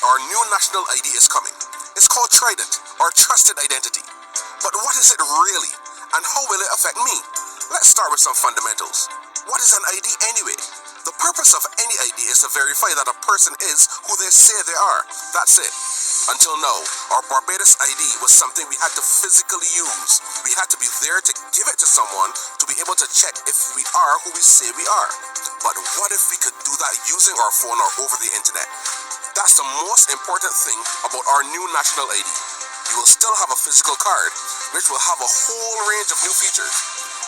our new national ID is coming. It's called Trident, or Trusted Identity. But what is it really, and how will it affect me? Let's start with some fundamentals. What is an ID anyway? The purpose of any ID is to verify that a person is who they say they are. That's it. Until now, our Barbados ID was something we had to physically use. We had to be there to give it to someone to be able to check if we are who we say we are. But what if we could do that using our phone or over the internet? That's the most important thing about our new national ID. You will still have a physical card, which will have a whole range of new features.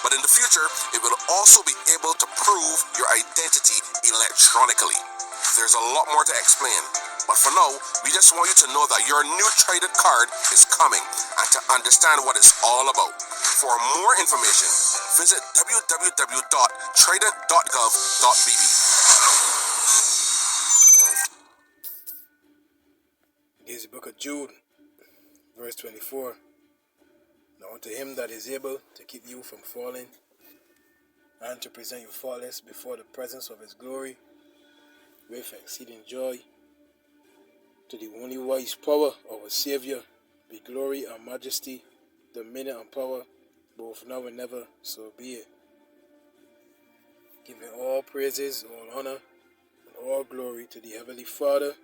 But in the future, it will also be able to prove your identity electronically. There's a lot more to explain, but for now, we just want you to know that your new Trident card is coming and to understand what it's all about. For more information, visit www.trident.gov.bb. This is the book of Jude, verse 24. Now unto him that is able to keep you from falling, and to present you faultless before the presence of his glory, with exceeding joy, to the only wise power of our Saviour, be glory and majesty, dominion and power, both now and ever, so be it. Giving all praises, all honor, and all glory to the Heavenly Father,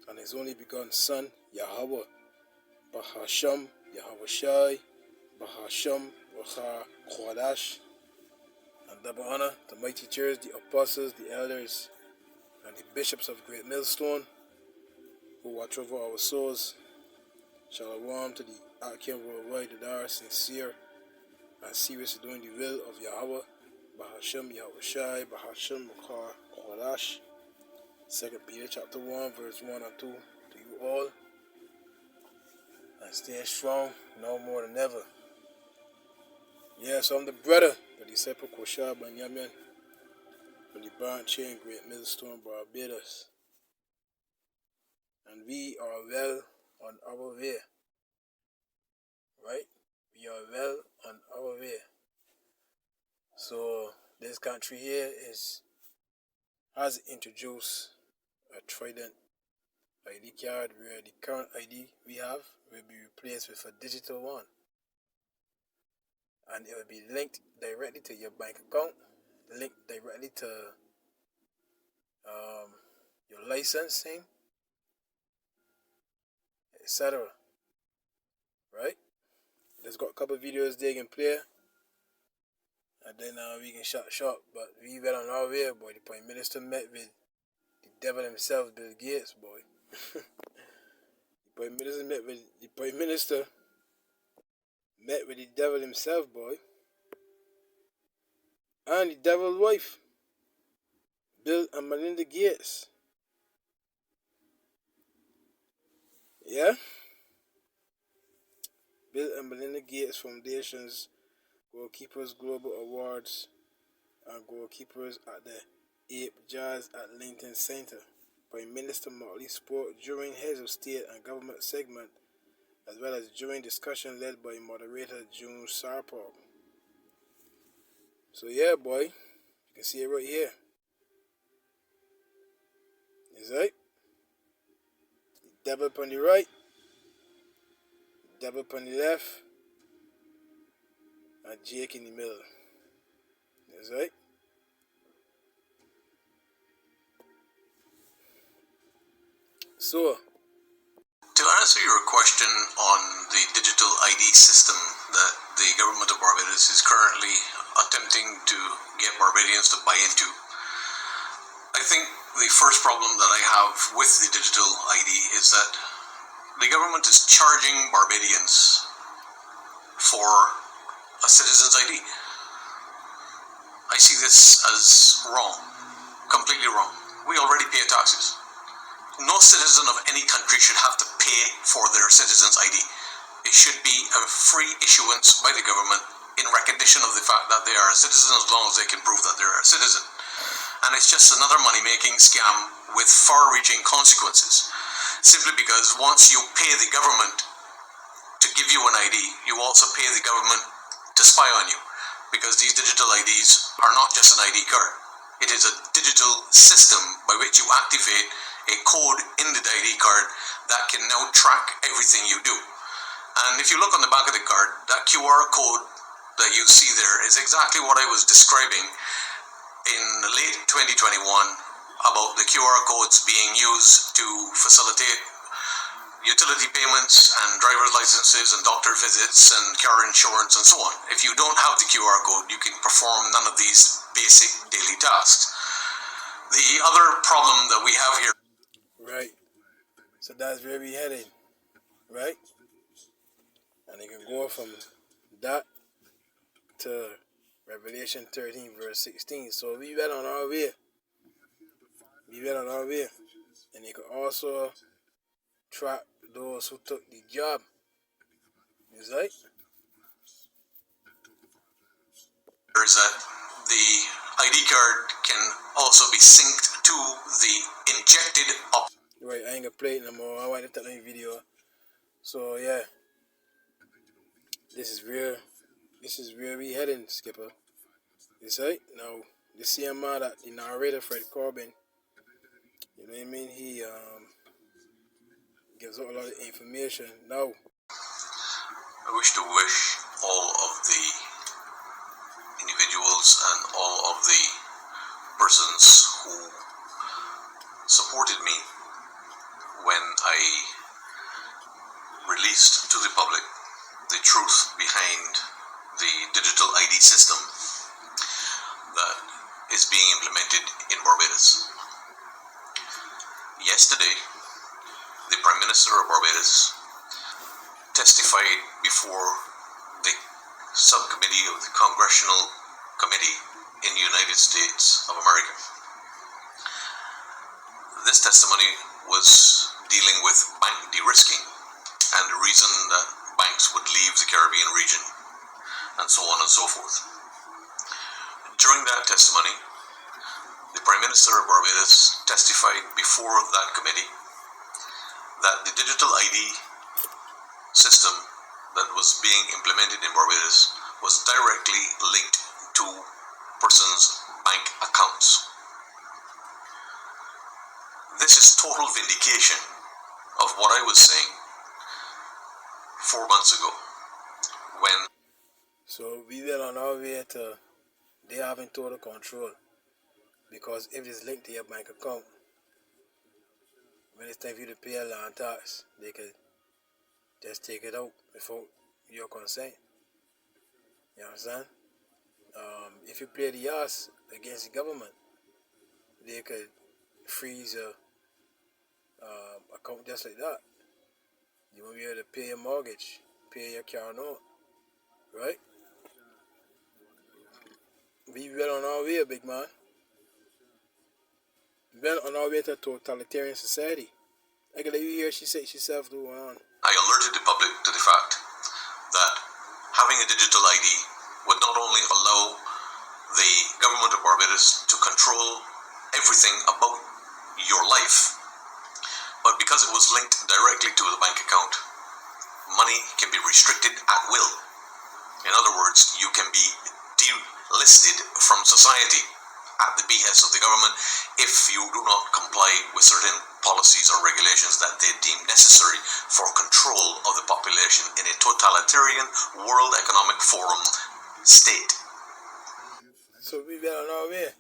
and his only begotten Son, Yahweh, Bahasham, Yahweh Shai, Bahasham, Wacha, Kwadash, and double honor to mighty church, the apostles, the elders, and the bishops of Great Millstone, who watch over our souls. Shalom to the Akim worldwide that are sincere and serious in doing the will of Yahweh, Bahasham, Yahweh Shai, Bahasham, Wacha, Kwadash. 2 Peter chapter 1, verse 1 and 2, to you all, and stay strong, no more than ever. Yes, I'm the brother, the disciple Koshar Banyamin, from the branch in Great Millstone, Barbados. And we are well on our way. Right? We are well on our way. So, this country here has introduced a Trident ID card where the current ID we have will be replaced with a digital one. And it will be linked directly to your bank account, linked directly to your licensing, etc. Right? There's got a couple of videos they can play, and then we can shut shop. But we went on our way, boy. The Prime Minister met with the devil himself, Bill Gates, boy. The Prime Minister met with the devil himself, boy. And the devil's wife, Bill and Melinda Gates. Yeah? Bill and Melinda Gates Foundation's Goalkeepers Global Awards and Goalkeepers at the Ape Jazz at Lincoln Center. Prime Minister Motley spoke during Heads of State and Government segment, as well as during discussion led by moderator June Sarpov. So yeah, boy, you can see it right here. Is right? The devil up on the right, the devil up on the left, and Jake in the middle. Is right? So, to answer your question on the digital ID system that the government of Barbados is currently attempting to get Barbadians to buy into, I think the first problem that I have with the digital ID is that the government is charging Barbadians for a citizen's ID. I see this as wrong, completely wrong. We already pay taxes. No citizen of any country should have to pay for their citizen's ID. It should be a free issuance by the government in recognition of the fact that they are a citizen as long as they can prove that they're a citizen. And it's just another money-making scam with far-reaching consequences. Simply because once you pay the government to give you an ID, you also pay the government to spy on you. Because these digital IDs are not just an ID card. It is a digital system by which you activate a code in the ID card that can now track everything you do. And if you look on the back of the card, that QR code that you see there is exactly what I was describing in late 2021 about the QR codes being used to facilitate utility payments and driver's licenses and doctor visits and car insurance and so on. If you don't have the QR code, you can perform none of these basic daily tasks. The other problem that we have here... Right. So that's where we heading, right? And you can go from that to Revelation 13 verse 16. So we went on our way. And you can also track those who took the job. Is right? Is that the ID card can also be synced to the injected Right, I ain't gonna play it no more. I want to tell you video. So yeah. This is where we heading, Skipper. Is right? Now the same man that the narrator Fred Corbin, you know what I mean? He gives out a lot of information. Now I wish to wish all of the individuals and all of the persons who supported me when I released to the public the truth behind the digital ID system that is being implemented in Barbados. Yesterday, the Prime Minister of Barbados testified before the subcommittee of the Congressional Committee in the United States of America. This testimony was dealing with bank de-risking and the reason that banks would leave the Caribbean region and so on and so forth. During that testimony, the Prime Minister of Barbados testified before that committee that the digital ID system that was being implemented in Barbados was directly linked to persons' bank accounts. This is total vindication of what I was saying 4 months ago when... so we were on our way to they having total control, because if it's linked to your bank account, when it's time for you to pay a land tax, they could just take it out without your consent. You understand? If you play the ass against the government, they could freeze your account just like that. You won't be able to pay your mortgage, pay your car note, right? We went on our way, big man. We went on our way to a totalitarian society. I can let you hear she said herself do on. I alerted the public to the fact that having a digital ID would not only allow the government of Barbados to control everything about your life, but because it was linked directly to the bank account, money can be restricted at will. In other words, you can be delisted from society at the behest of the government if you do not comply with certain policies or regulations that they deem necessary for control of the population in a totalitarian World Economic Forum state. So we went on our way.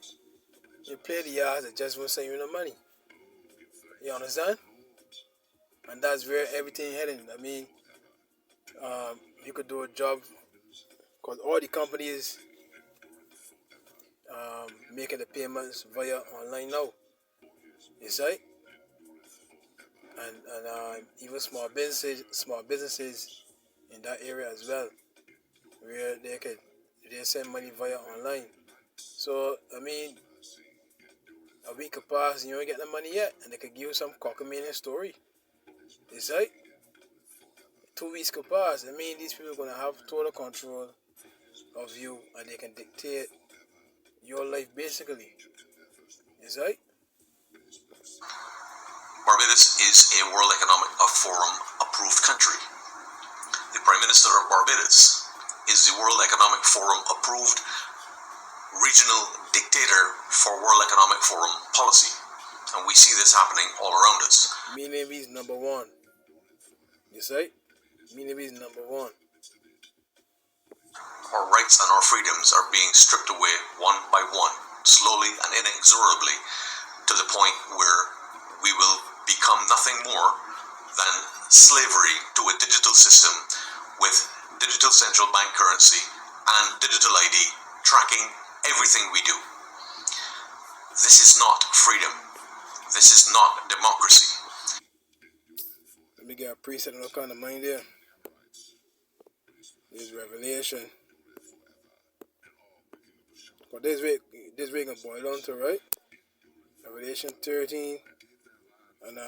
You play the yards that just won't send you no money. You understand? And that's where everything heading. I mean, you could do a job, because all the companies making the payments via online now. You see? And even small businesses in that area as well, where they send money via online. So I mean, a week could pass and you don't get the money yet, and they could give you some cockamamie story. You see? 2 weeks could pass. I mean, these people are gonna have total control of you, and they can dictate your life basically. Is right? Barbados is a World Economic Forum approved country. The Prime Minister of Barbados is the World Economic Forum approved regional dictator for World Economic Forum policy. And we see this happening all around us. Me name is number one. You say? Me name is number one. Our rights and our freedoms are being stripped away one by one, slowly and inexorably, to the point where we will become nothing more than slavery to a digital system with digital central bank currency and digital ID tracking everything we do. This is not freedom. This is not democracy. Let me get a preset on all kind of mind there. This Revelation. But this way gonna boil down to, right? Revelation 13 and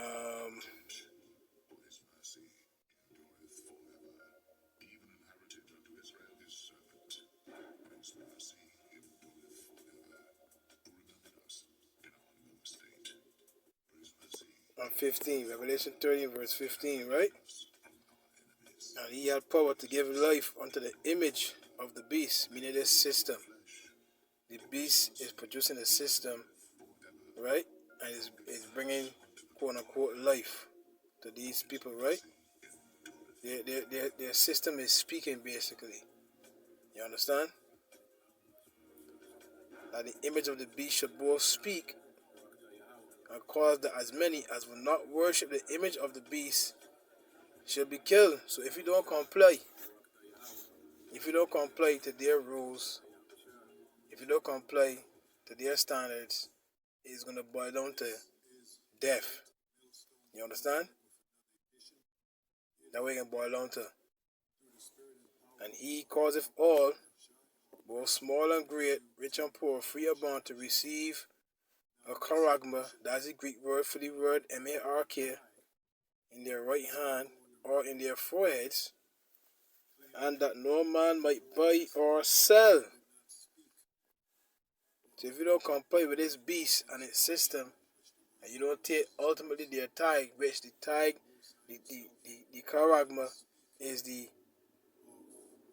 on 15, Revelation 13 verse 15, right? And he had power to give life unto the image of the beast, meaning this system. The beast is producing a system, right? And is bringing quote unquote life to these people, right? Their system is speaking basically. You understand? That the image of the beast should both speak and cause that as many as will not worship the image of the beast shall be killed. So if you don't comply to their rules, if you don't comply to their standards, it's going to boil down to death. You understand? That way it can boil down to. And he causeth all, both small and great, rich and poor, free or bond, to receive a charagma, that's the Greek word for the word M-A-R-K, in their right hand or in their foreheads, and that no man might buy or sell. So if you don't comply with this beast and its system, and you don't take ultimately their tag, which the tag, the charagma is the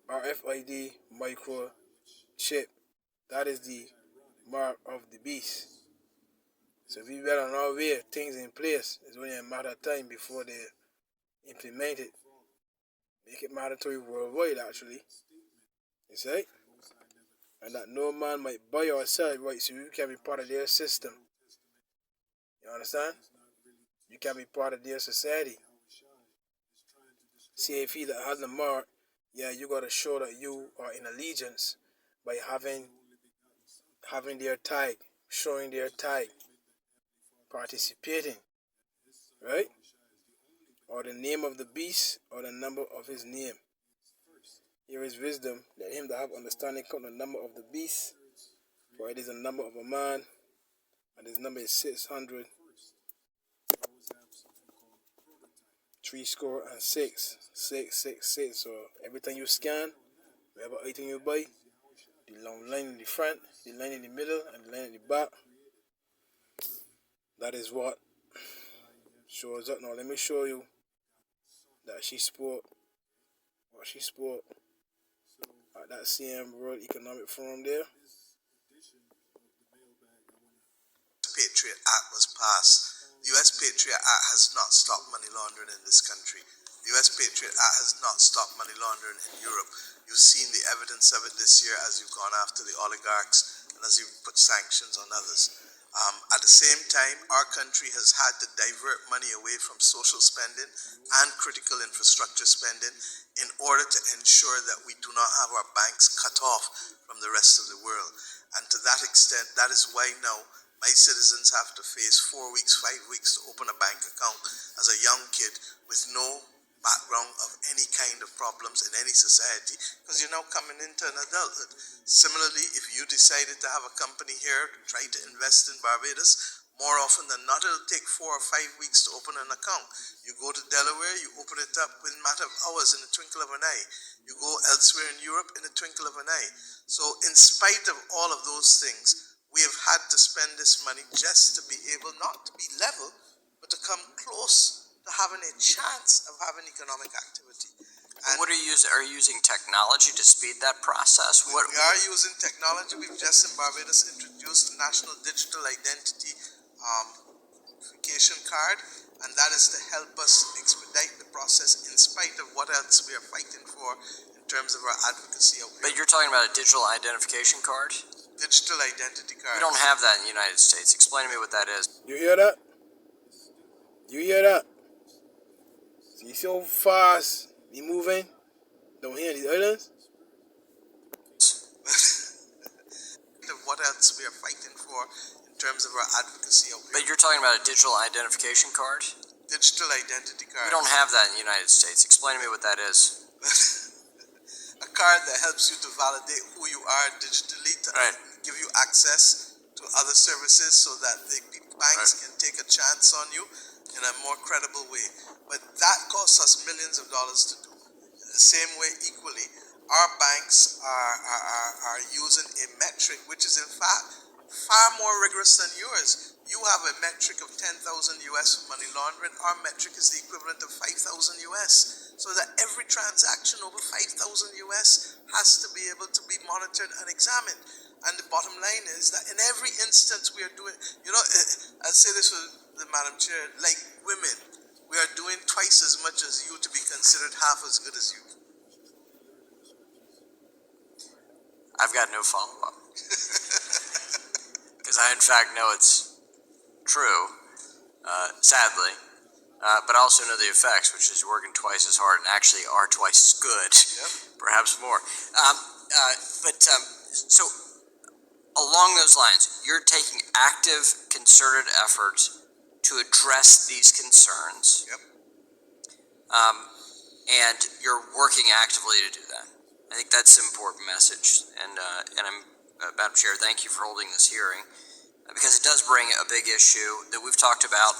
RFID microchip. That is the mark of the beast. So if you better not wear things in place, it's only a matter of time before they implement it. Make it mandatory worldwide, actually. You see? And that no man might buy or sell, right? So you can be part of their system. You understand? You can be part of their society. See, if he that has the mark, yeah, you got to show that you are in allegiance by having their tag, showing their tag, participating, right? Or the name of the beast, or the number of his name. Here is wisdom. Let him that have understanding count the number of the beast, for it is the number of a man, and his number is 600, 666. So every time you scan, whatever item you buy, the long line in the front, the line in the middle, and the line in the back, that is what shows up. Now let me show you that she spoke at that same World Economic Forum there. Patriot Act was passed. The U.S. Patriot Act has not stopped money laundering in this country. The U.S. Patriot Act has not stopped money laundering in Europe. You've seen the evidence of it this year as you've gone after the oligarchs and as you've put sanctions on others. At the same time, our country has had to divert money away from social spending and critical infrastructure spending in order to ensure that we do not have our banks cut off from the rest of the world. And to that extent, that is why now my citizens have to face 4 weeks, 5 weeks to open a bank account as a young kid with no background of any kind of problems in any society, because you're now coming into an adulthood. Similarly, if you decided to have a company here to try to invest in Barbados, more often than not, it'll take 4 or 5 weeks to open an account. You go to Delaware, you open it up in a matter of hours, in the twinkle of an eye. You go elsewhere in Europe in the twinkle of an eye. So in spite of all of those things, we have had to spend this money just to be able not to be level, but to come close to having a chance of having economic activity. And what are you using? Are you using technology to speed that process? We are using technology. We've just in Barbados introduced the National Digital Identity identification card, and that is to help us expedite the process in spite of what else we are fighting for in terms of our advocacy out But here. you're talking about a digital identification card? Digital identity card. We don't have that in the United States. Explain to me what that is. You hear that? You hear that? See so fast we moving down here in these islands? What else we are fighting for in terms of our advocacy out here. But you're talking about a digital identification card? Digital identity card. We don't have that in the United States. Explain to me what that is. A card that helps you to validate who you are digitally, to Right. give you access to other services so that the banks can take a chance on you in a more credible way. But that costs us millions of dollars to do. The same way, equally, our banks are using a metric which is in fact far more rigorous than yours. You have a metric of 10,000 US for money laundering. Our metric is the equivalent of 5,000 US. So that every transaction over 5,000 US has to be able to be monitored and examined. And the bottom line is that in every instance we are doing, I'll say this with the Madam Chair, like women, we are doing twice as much as you to be considered half as good as you. I've got no follow-up. Because I, in fact, know it's true, sadly. But I also know the effects, which is working twice as hard and actually are twice as good, perhaps more. So along those lines, you're taking active, concerted efforts to address these concerns. Yep. And you're working actively to do that. I think that's an important message. And I'm, Madam Chair, thank you for holding this hearing, because it does bring a big issue that we've talked about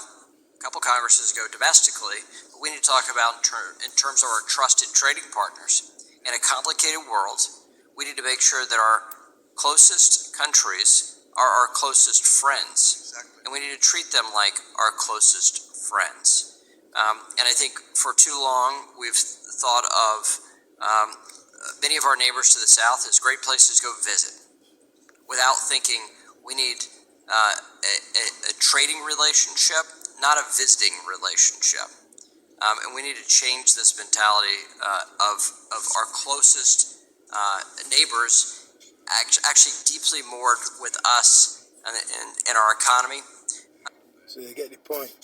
a couple Congresses ago domestically, but we need to talk about in terms of our trusted trading partners. In a complicated world, we need to make sure that our closest countries are our closest friends. Exactly. And we need to treat them like our closest friends. And I think for too long, we've thought of many of our neighbors to the south as great places to go visit, without thinking we need a trading relationship, not a visiting relationship. And we need to change this mentality of our closest neighbors actually deeply moored with us and our economy. So you get the point.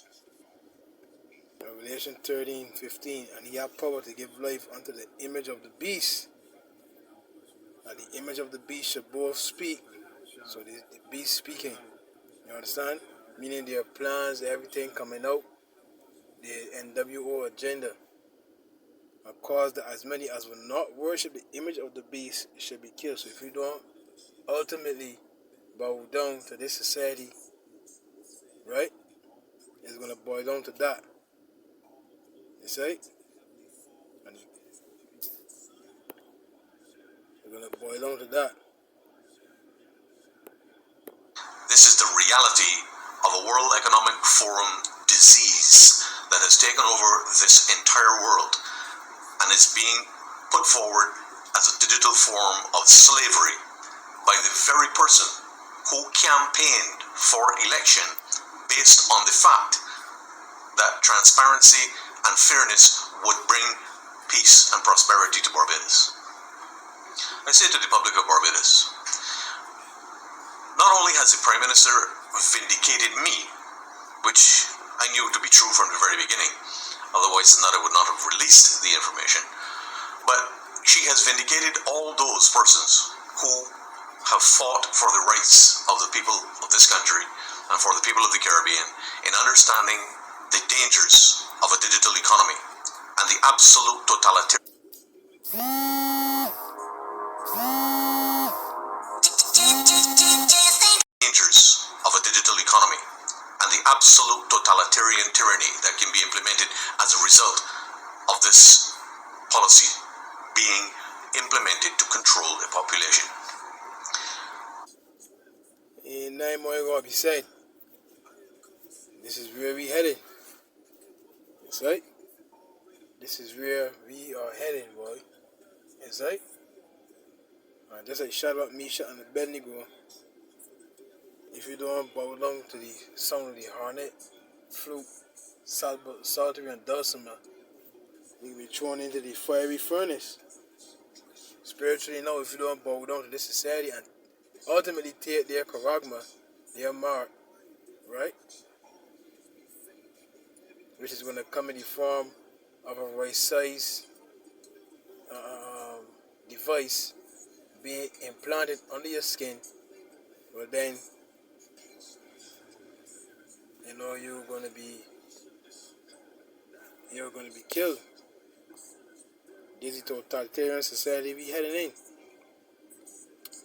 Revelation 13:15, and he had power to give life unto the image of the beast. And the image of the beast shall both speak. So the beast speaking. You understand? Meaning their plans, everything coming out, the NWO agenda. And cause that as many as will not worship the image of the beast should be killed. So if you don't ultimately bow down to this society, right? It's going to boil down to that. You see? And it's going to boil down to that. This is the reality of a World Economic Forum disease that has taken over this entire world and is being put forward as a digital form of slavery by the very person who campaigned for election based on the fact that transparency and fairness would bring peace and prosperity to Barbados. I say to the public of Barbados, not only has the Prime Minister vindicated me, which I knew to be true from the very beginning, otherwise I would not have released the information, but she has vindicated all those persons who have fought for the rights of the people of this country and for the people of the Caribbean in understanding the dangers of a digital economy and the absolute totalitarian dangers of a digital economy and the absolute totalitarian tyranny that can be implemented as a result of this policy being implemented to control a population. Ain't nothing more going to be said. This is where we headed. That's right. This is where we are heading, boy. That's right. And just like Shadrach, Meshach, and Abednego, if you don't bow down to the sound of the hornet, flute, psaltery, and dulcimer, we will be thrown into the fiery furnace. Spiritually, no, if you don't bow down to this society and ultimately take their charagma, their mark, right? Which is going to come in the form of a right size device being implanted under your skin. Well, then, you know, you're going to be killed. This is totalitarian society we heading in,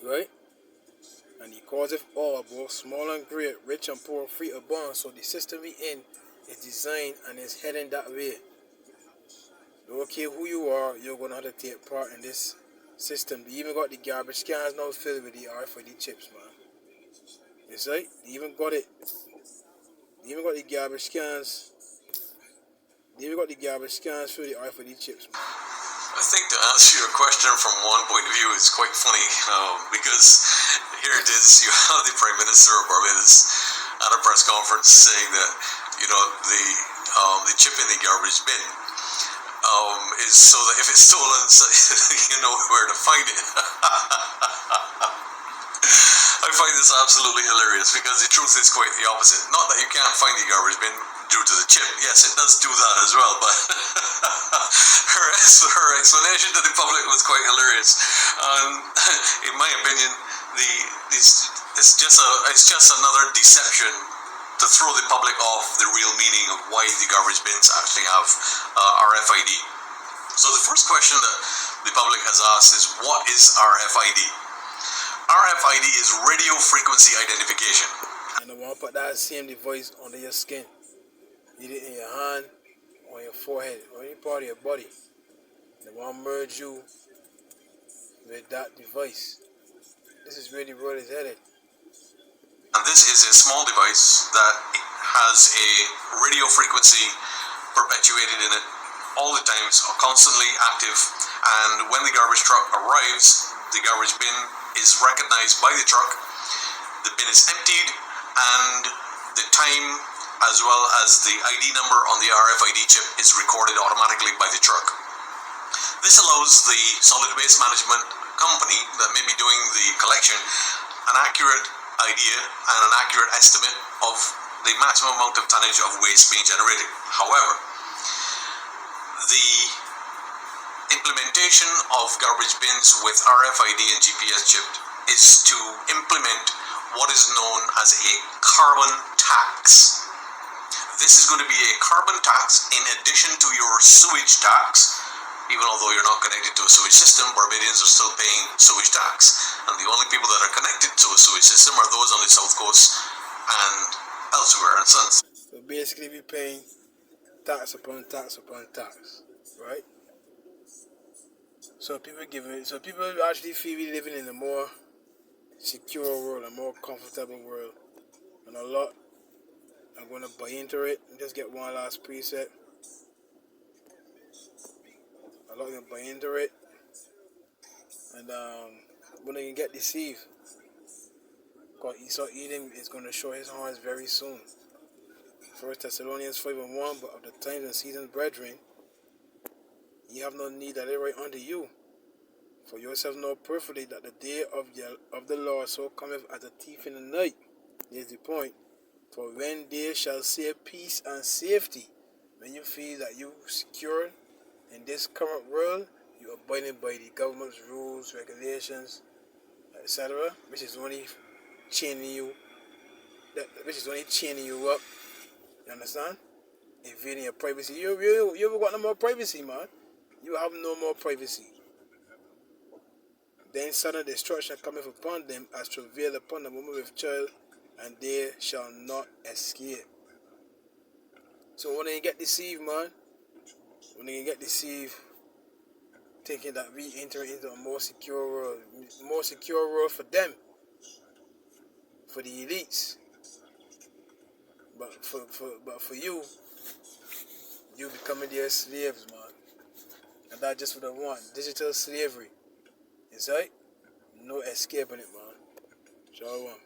right? And he causeth all, both small and great, rich and poor, free or bond. So the system we in is designed and is heading that way. Don't care who you are, you're going to have to take part in this system. They even got the garbage cans now filled with the RFID chips, man. It's right? They even got it. They even got the garbage cans. They even got the garbage cans filled with the RFID chips, man. I think to answer your question from one point of view is quite funny, because here it is, you have the Prime Minister of Barbados at a press conference saying that, you know, the chip in the garbage bin is so that if it's stolen, so you know where to find it. I find this absolutely hilarious because the truth is quite the opposite. Not that you can't find the garbage bin due to the chip. Yes, it does do that as well, but her explanation to the public was quite hilarious. In my opinion, it's just another deception to throw the public off the real meaning of why the garbage bins actually have RFID. So the first question that the public has asked is, what is RFID? RFID is radio frequency identification. And I want to put that same device under your skin, either in your hand, or your forehead, or any part of your body. They want to merge you with that device. This is really where it's headed. And this is a small device that has a radio frequency perpetuated in it all the time. It's constantly active. And when the garbage truck arrives, the garbage bin is recognized by the truck. The bin is emptied, and the time as well as the ID number on the RFID chip is recorded automatically by the truck. This allows the solid waste management company that may be doing the collection an accurate idea and an accurate estimate of the maximum amount of tonnage of waste being generated. However, the implementation of garbage bins with RFID and GPS chip is to implement what is known as a carbon tax. This is going to be a carbon tax in addition to your sewage tax. Even although you're not connected to a sewage system, Barbadians are still paying sewage tax. And the only people that are connected to a sewage system are those on the south coast and elsewhere in Sun. So basically we're paying tax upon tax upon tax, right? So people actually feel we're living in a more secure world, a more comfortable world. And a lot are going to buy into it and just get one last preset. A lot going to buy into it. And when they can get deceived. Because Esau Edom is going to show his horns very soon. 1 Thessalonians 5:1, but of the times and seasons, brethren, ye have no need that they write unto you. For yourselves know perfectly that the day of the Lord so cometh as a thief in the night. Here's the point. For when they shall say peace and safety, when you feel that you secure in this current world, you are abiding by the government's rules, regulations, etc., which is only chaining you up. You understand? Invading your privacy. You ever got no more privacy, man? You have no more privacy. Then sudden destruction cometh upon them as travail upon a woman with child, and they shall not escape. So when they get deceived, man, thinking that we enter into a more secure world for them, for the elites. But for you becoming their slaves, man. And that's just what I want. Digital slavery. Is right? No escaping it, man. Shalom.